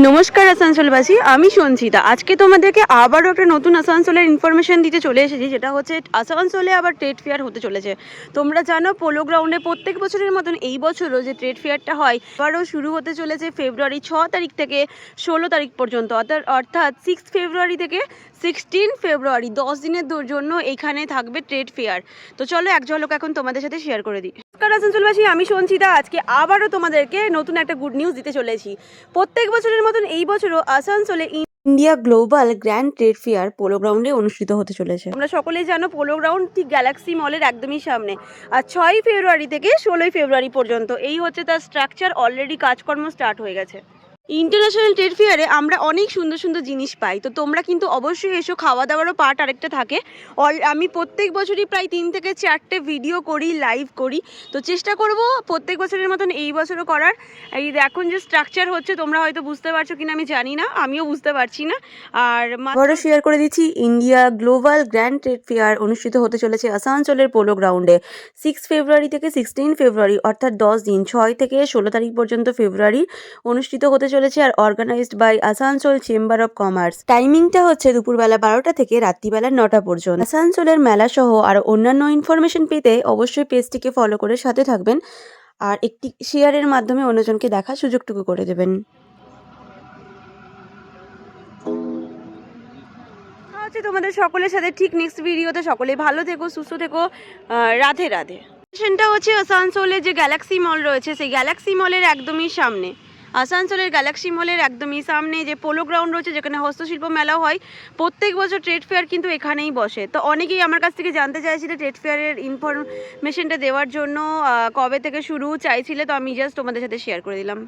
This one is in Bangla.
নমস্কার আসানসোলবাসী, আমি সঞ্চিতা। আজকে তোমাদেরকে আবারও একটা নতুন আসানসোলের ইনফরমেশন দিতে চলে এসেছি, যেটা হচ্ছে আসানসোলে আবার ট্রেড ফেয়ার হতে চলেছে। তোমরা জানো পোলো গ্রাউন্ডে প্রত্যেক বছরের মতন এই বছরও যে ট্রেড ফেয়ারটা হয় আবারও শুরু হতে চলেছে ফেব্রুয়ারি 6 তারিখ থেকে 16 তারিখ পর্যন্ত, অর্থাৎ 6 ফেব্রুয়ারি থেকে 16 ফেব্রুয়ারি 10 দিনের জন্য এখানে থাকবে ট্রেড ফেয়ার। তো চলো এক ঝলক এখন তোমাদের সাথে শেয়ার করে দিই। নমস্কার আসানসোলবাসী, আমি সঞ্চিতা। আজকে আবারও তোমাদেরকে নতুন একটা গুড নিউজ দিতে চলেছি। প্রত্যেক বছরের মতন এই বছরও আসানসোলে India global grand trade fair polo গ্রাউন্ডে অনুষ্ঠিত হতে চলেছে। আমরা সকলেই জানো পোলো গ্রাউন্ড ঠিক গ্যালাক্সি মলের একদমই সামনে। আর 6 ফেব্রুয়ারি থেকে 16 ফেব্রুয়ারি পর্যন্ত এই হচ্ছে তার স্ট্রাকচার। অলরেডি কাজকর্ম স্টার্ট হয়ে গেছে। ইন্টারন্যাশনাল ট্রেড ফেয়ারে আমরা অনেক সুন্দর সুন্দর জিনিস পাই, তো তোমরা কিন্তু অবশ্যই এসো। খাওয়া দাওয়ারও পার্ট আরেকটা থাকে। আমি প্রত্যেক বছরই প্রায় 3 থেকে 4টে ভিডিও করি, লাইভ করি। তো চেষ্টা করব প্রত্যেক বছরের মতন এই বছরও করার। এই এখন যে স্ট্রাকচার হচ্ছে তোমরা হয়তো বুঝতে পারছো কিনা আমি জানি না, আমিও বুঝতে পারছি না। আর আবারও শেয়ার করে দিচ্ছি, India global grand trade fair অনুষ্ঠিত হতে চলেছে আসানসোলের পোলো গ্রাউন্ডে 6 ফেব্রুয়ারি থেকে 16 ফেব্রুয়ারি, অর্থাৎ 10 দিন, 6 থেকে 16 তারিখ পর্যন্ত ফেব্রুয়ারি অনুষ্ঠিত হতে চলেছে। আর organised by Asansol chamber of commerce. টাইমিংটা হচ্ছে দুপুরবেলা 12টা থেকে রাত্রিবেলা 9টা পর্যন্ত। আসানসোলের মেলা সহ আর অন্যান্য ইনফরমেশন পেতে অবশ্যই পেজটিকে ফলো করে সাথে থাকবেন, আর একটি শেয়ারের মাধ্যমে অন্যজনকে দেখার সুযোগটুকু করে দেবেন। হচ্ছে তোমাদের সকলের সাথে ঠিক নেক্সট ভিডিওতে। সকলেই ভালো থেকো, সুস্থ থেকো। রাধে রাধে। সেটা হচ্ছে আসানসোলে যে গ্যালাক্সি মল রয়েছে, সেই গ্যালাক্সি মলের একদমই সামনে। আসানসোলের গ্যালাক্সি মলের একদমই সামনে যে পোলো গ্রাউন্ড রয়েছে, যেখানে হস্তশিল্প মেলা হয়। প্রত্যেক বছর ট্রেড ফেয়ার কিন্তু এখানেই বসে। তো অনেকেই আমার কাছ থেকে জানতে চাইছিল ট্রেড ফেয়ারের ইনফরমেশনটা দেওয়ার জন্য কবে থেকে শুরু চাইছিলে, তো আমি জাস্ট তোমাদের সাথে শেয়ার করে দিলাম।